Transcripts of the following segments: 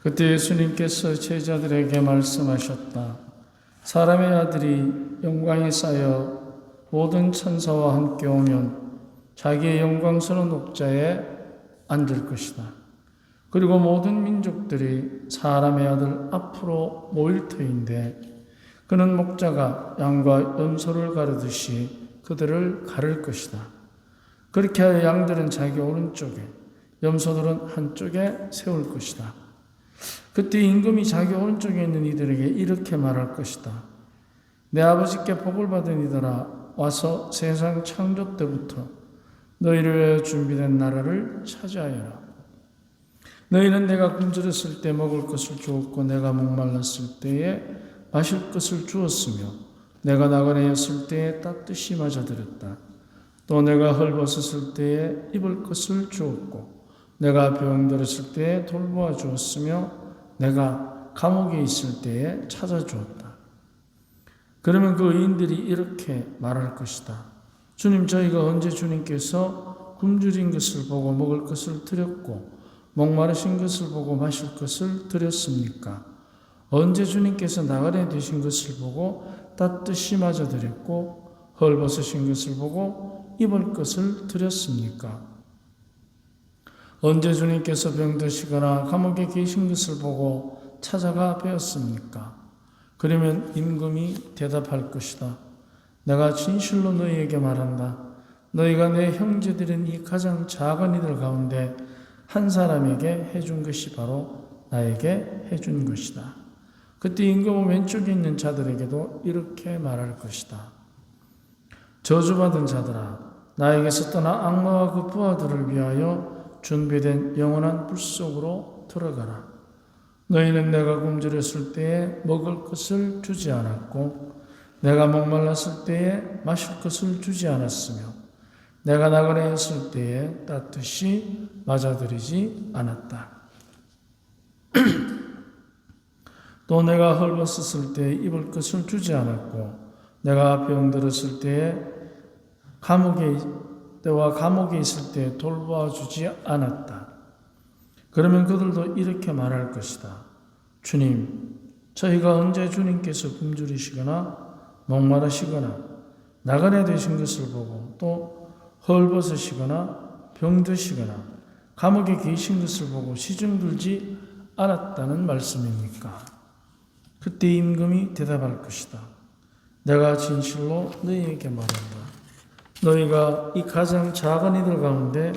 그때 예수님께서 제자들에게 말씀하셨다. 사람의 아들이 영광에 쌓여 모든 천사와 함께 오면 자기의 영광스러운 옥좌에 앉을 것이다. 그리고 모든 민족들이 사람의 아들 앞으로 모일 터인데 그는 목자가 양과 염소를 가르듯이 그들을 가를 것이다. 그렇게 하여 양들은 자기 오른쪽에 염소들은 한쪽에 세울 것이다. 그때 임금이 자기 오른쪽에 있는 이들에게 이렇게 말할 것이다. 내 아버지께 복을 받은 이들아, 와서 세상 창조 때부터 너희를 위하여 준비된 나라를 차지하여라. 너희는 내가 굶주렸을 때 먹을 것을 주었고 내가 목말랐을 때에 마실 것을 주었으며 내가 나그네였을 때에 따뜻이 맞아들였다. 또 내가 헐벗었을 때에 입을 것을 주었고 내가 병들었을 때에 돌보아 주었으며 내가 감옥에 있을 때에 찾아주었다. 그러면 그 의인들이 이렇게 말할 것이다. 주님, 저희가 언제 주님께서 굶주린 것을 보고 먹을 것을 드렸고 목마르신 것을 보고 마실 것을 드렸습니까? 언제 주님께서 나그네 되신 것을 보고 따뜻이 맞아드렸고 헐벗으신 것을 보고 입을 것을 드렸습니까? 언제 주님께서 병드시거나 감옥에 계신 것을 보고 찾아가 뵈었습니까? 그러면 임금이 대답할 것이다. 내가 진실로 너희에게 말한다. 너희가 내 형제들인 이 가장 작은 이들 가운데 한 사람에게 해준 것이 바로 나에게 해준 것이다. 그때 임금은 왼쪽에 있는 자들에게도 이렇게 말할 것이다. 저주받은 자들아, 나에게서 떠나 악마와 그 부하들을 위하여 준비된 영원한 불 속으로 들어가라. 너희는 내가 굶주렸을 때에 먹을 것을 주지 않았고 내가 목말랐을 때에 마실 것을 주지 않았으며 내가 나그네였을 때에 따뜻이 맞아들이지 않았다. 또 내가 헐벗었을 때에 입을 것을 주지 않았고 내가 병들었을 때에 감옥에 있을 때 돌보아 주지 않았다. 그러면 그들도 이렇게 말할 것이다. 주님, 저희가 언제 주님께서 굶주리시거나 목마르시거나 나그네 되신 것을 보고 또 헐벗으시거나 병드시거나 감옥에 계신 것을 보고 시중 들지 않았다는 말씀입니까? 그때 임금이 대답할 것이다. 내가 진실로 너희에게 말한다. 너희가 이 가장 작은 이들 가운데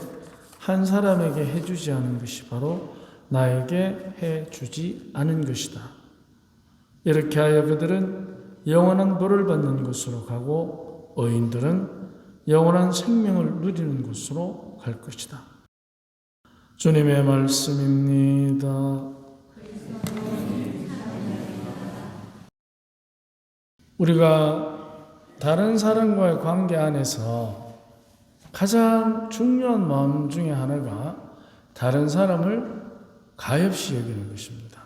한 사람에게 해주지 않은 것이 바로 나에게 해주지 않은 것이다. 이렇게 하여 그들은 영원한 벌을 받는 곳으로 가고 의인들은 영원한 생명을 누리는 곳으로 갈 것이다. 주님의 말씀입니다. 우리가 다른 사람과의 관계 안에서 가장 중요한 마음 중에 하나가 다른 사람을 가엾이 여기는 것입니다.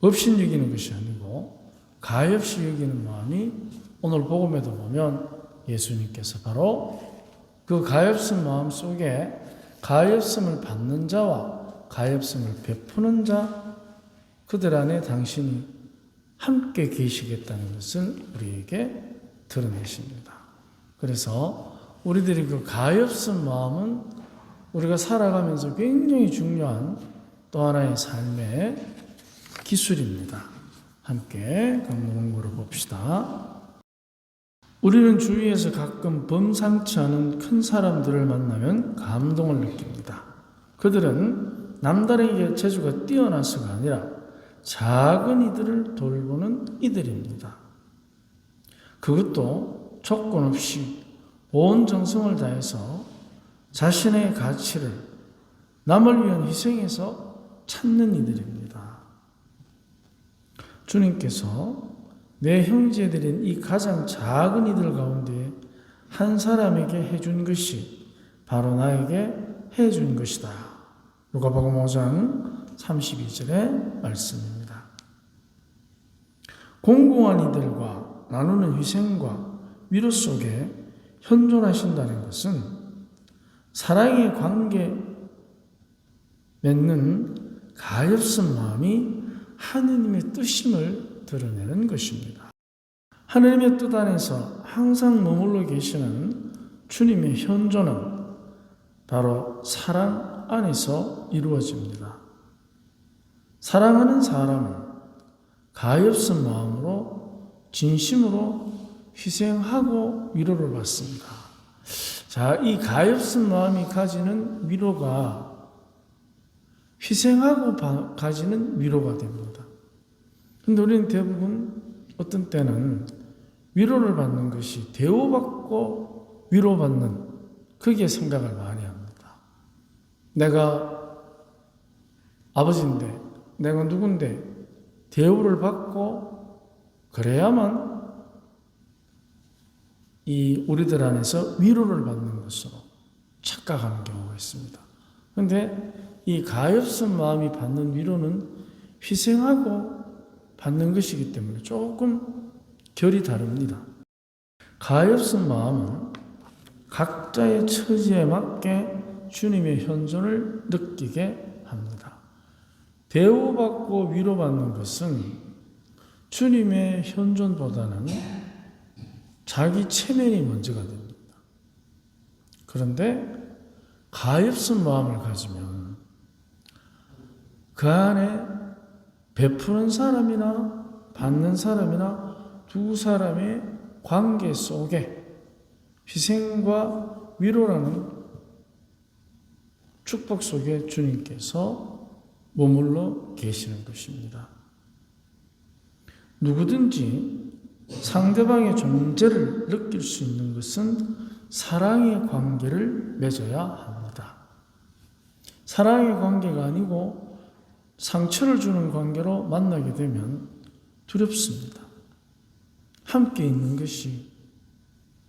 없인 여기는 것이 아니고 가엾이 여기는 마음이 오늘 복음에도 보면 예수님께서 바로 그 가엾은 마음 속에 가엾음을 받는 자와 가엾음을 베푸는 자, 그들 안에 당신이 함께 계시겠다는 것을 우리에게 드러내십니다. 그래서 우리들이 그 가엾은 마음은 우리가 살아가면서 굉장히 중요한 또 하나의 삶의 기술입니다. 함께 강문구를 봅시다. 우리는 주위에서 가끔 범상치 않은 큰 사람들을 만나면 감동을 느낍니다. 그들은 남다르게 재주가 뛰어나서가 아니라 작은 이들을 돌보는 이들입니다. 그것도 조건 없이 온 정성을 다해서 자신의 가치를 남을 위한 희생해서 찾는 이들입니다. 주님께서 내 형제들인 이 가장 작은 이들 가운데 한 사람에게 해준 것이 바로 나에게 해준 것이다. 누가복음 5장 32절의 말씀입니다. 공공한 이들과 나누는 희생과 위로 속에 현존하신다는 것은 사랑의 관계 맺는 가엾은 마음이 하느님의 뜻임을 드러내는 것입니다. 하느님의 뜻 안에서 항상 머물러 계시는 주님의 현존은 바로 사랑 안에서 이루어집니다. 사랑하는 사람은 가엾은 마음으로 진심으로 희생하고 위로를 받습니다. 자, 이 가엾은 마음이 가지는 위로가 희생하고 가지는 위로가 됩니다. 근데 우리는 대부분 어떤 때는 위로를 받는 것이 대우받고 위로받는 거기에 생각을 많이 합니다. 내가 아버지인데, 내가 누군데 대우를 받고 그래야만 이 우리들 안에서 위로를 받는 것으로 착각하는 경우가 있습니다. 그런데 이 가엾은 마음이 받는 위로는 희생하고 받는 것이기 때문에 조금 결이 다릅니다. 가엾은 마음은 각자의 처지에 맞게 주님의 현존을 느끼게 합니다. 대우받고 위로받는 것은 주님의 현존보다는 자기 체면이 먼저가 됩니다. 그런데 가엾은 마음을 가지면 그 안에 베푸는 사람이나 받는 사람이나 두 사람의 관계 속에 희생과 위로라는 축복 속에 주님께서 머물러 계시는 것입니다. 누구든지 상대방의 존재를 느낄 수 있는 것은 사랑의 관계를 맺어야 합니다. 사랑의 관계가 아니고 상처를 주는 관계로 만나게 되면 두렵습니다. 함께 있는 것이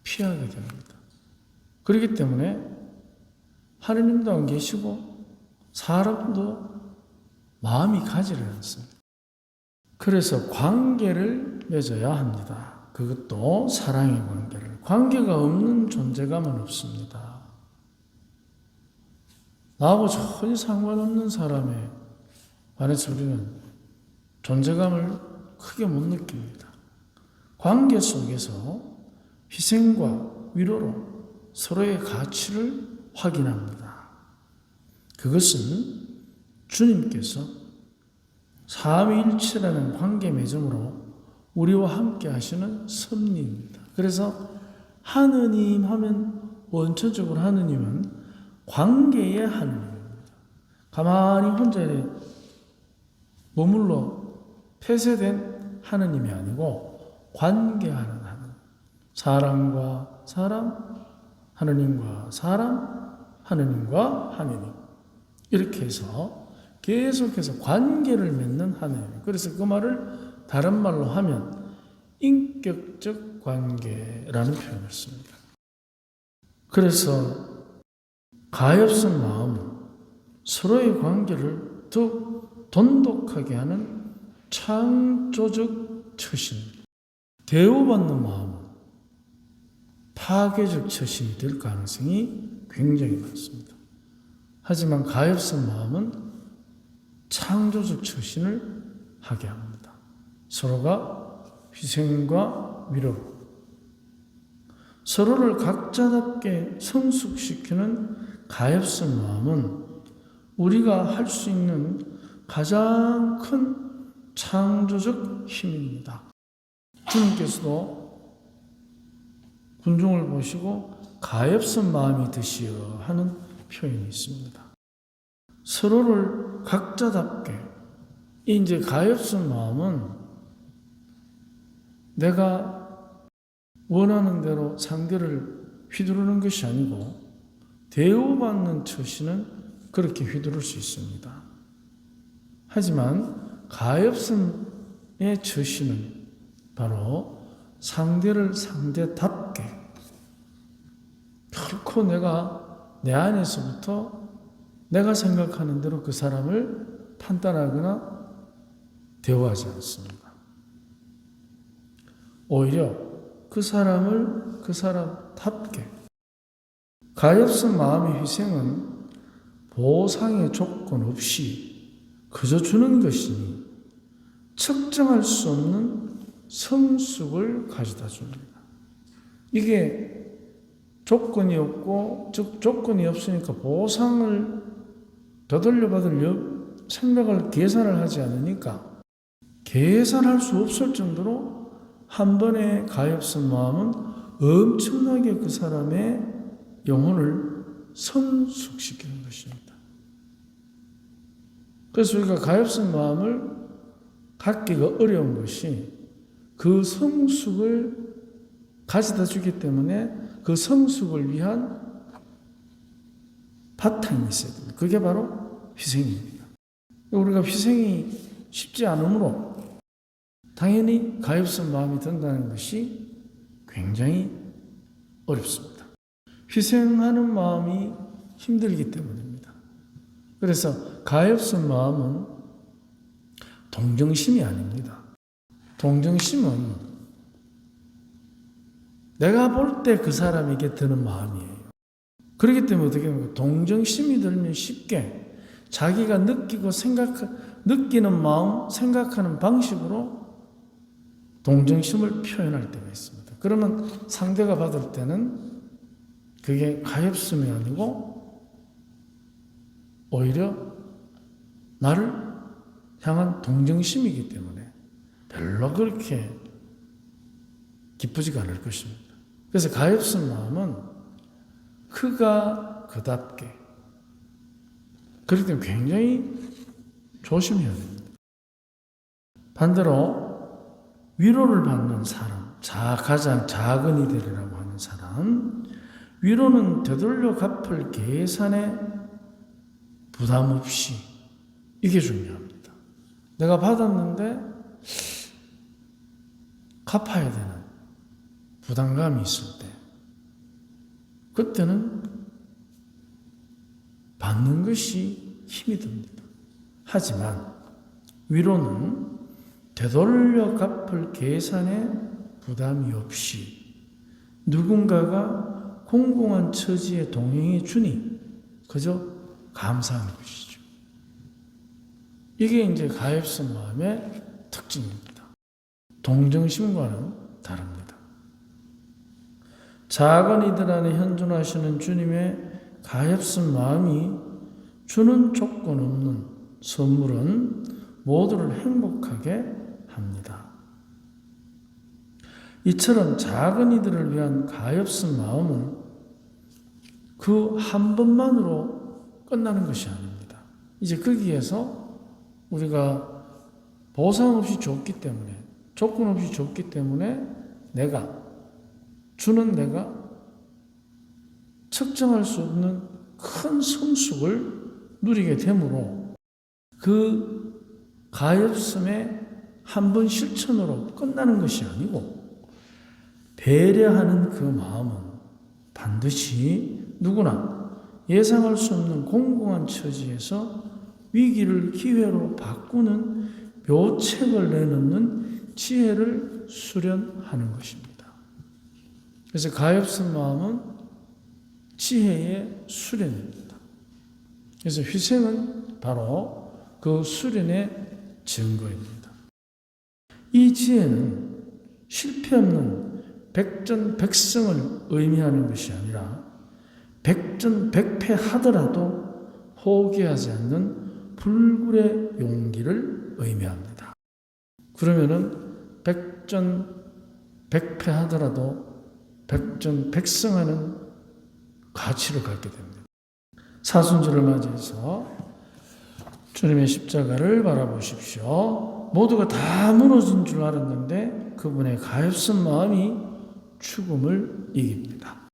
피하게 됩니다. 그렇기 때문에 하느님도 안 계시고 사람도 마음이 가지를 않습니다. 그래서 관계를 맺어야 합니다. 그것도 사랑의 관계를. 관계가 없는 존재감은 없습니다. 나하고 전혀 상관없는 사람에 관해서 우리는 존재감을 크게 못 느낍니다. 관계 속에서 희생과 위로로 서로의 가치를 확인합니다. 그것은 주님께서 삼위일체라는 관계 맺음으로 우리와 함께 하시는 섭리입니다. 그래서 하느님 하면 원천적으로 하느님은 관계의 하느님입니다. 가만히 혼자 머물러 폐쇄된 하느님이 아니고 관계하는 하느님. 사람과 사람, 하느님과 사람, 하느님과 하느님. 이렇게 해서 계속해서 관계를 맺는 하느님. 그래서 그 말을 다른 말로 하면 인격적 관계라는 표현을 씁니다. 그래서 가엾은 마음은 서로의 관계를 더 돈독하게 하는 창조적 처신입니다. 대우받는 마음은 파괴적 처신이 될 가능성이 굉장히 많습니다. 하지만 가엾은 마음은 창조적 처신을 하게 합니다. 서로가 희생과 위로, 서로를 각자답게 성숙시키는 가엾은 마음은 우리가 할 수 있는 가장 큰 창조적 힘입니다. 주님께서도 군중을 보시고 가엾은 마음이 드시어 하는 표현이 있습니다. 서로를 각자답게, 이제 가엾은 마음은 내가 원하는 대로 상대를 휘두르는 것이 아니고 대우받는 처신은 그렇게 휘두를 수 있습니다. 하지만 가엾음의 처신은 바로 상대를 상대답게, 결코 내가 내 안에서부터 내가 생각하는 대로 그 사람을 판단하거나 대우하지 않습니다. 오히려 그 사람을 그 사람답게, 가엾은 마음의 희생은 보상의 조건 없이 그저 주는 것이니 측정할 수 없는 성숙을 가져다 줍니다. 이게 조건이 없고, 즉 조건이 없으니까 보상을 되돌려 받을 생각을 계산을 하지 않으니까 계산할 수 없을 정도로 한 번의 가엾은 마음은 엄청나게 그 사람의 영혼을 성숙시키는 것입니다. 그래서 우리가 가엾은 마음을 갖기가 어려운 것이 그 성숙을 가져다 주기 때문에 그 성숙을 위한 바탕이 있어야 됩니다. 그게 바로 희생입니다. 우리가 희생이 쉽지 않으므로 당연히 가엾은 마음이 든다는 것이 굉장히 어렵습니다. 희생하는 마음이 힘들기 때문입니다. 그래서 가엾은 마음은 동정심이 아닙니다. 동정심은 내가 볼 때 그 사람에게 드는 마음이에요. 그렇기 때문에 어떻게 합니까? 동정심이 들면 쉽게 자기가 느끼는 마음, 생각하는 방식으로 동정심을 표현할 때가 있습니다. 그러면 상대가 받을 때는 그게 가엾음이 아니고 오히려 나를 향한 동정심이기 때문에 별로 그렇게 기쁘지가 않을 것입니다. 그래서 가엾은 마음은 그가 그답게, 그렇기 때문에 굉장히 조심해야 됩니다. 반대로 위로를 받는 사람, 가장 작은 이들이라고 하는 사람, 위로는 되돌려 갚을 계산에 부담 없이, 이게 중요합니다. 내가 받았는데 갚아야 되는 부담감이 있을 때, 그때는 받는 것이 힘이 듭니다. 하지만 위로는 되돌려 갚을 계산에 부담이 없이 누군가가 공공한 처지에 동행해 주니 그저 감사하는 것이죠. 이게 이제 가엾은 마음의 특징입니다. 동정심과는 다릅니다. 작은 이들 안에 현존하시는 주님의 가엾은 마음이 주는 조건 없는 선물은 모두를 행복하게 합니다. 이처럼 작은 이들을 위한 가엾은 마음은 그 한 번만으로 끝나는 것이 아닙니다. 이제 거기에서 우리가 보상 없이 줬기 때문에, 조건 없이 줬기 때문에 내가 측정할 수 없는 큰 성숙을 누리게 되므로 그 가엾음의 한 번 실천으로 끝나는 것이 아니고 배려하는 그 마음은 반드시 누구나 예상할 수 없는 공공한 처지에서 위기를 기회로 바꾸는 묘책을 내놓는 지혜를 수련하는 것입니다. 그래서 가엾은 마음은 지혜의 수련입니다. 그래서 희생은 바로 그 수련의 증거입니다. 이 지혜는 실패 없는 백전백승을 의미하는 것이 아니라 백전백패하더라도 포기하지 않는 불굴의 용기를 의미합니다. 그러면은 백전백패하더라도 백전백승하는 가치를 갖게 됩니다. 사순절을 맞이해서 주님의 십자가를 바라보십시오. 모두가 다 무너진 줄 알았는데 그분의 가엾은 마음이 죽음을 이깁니다.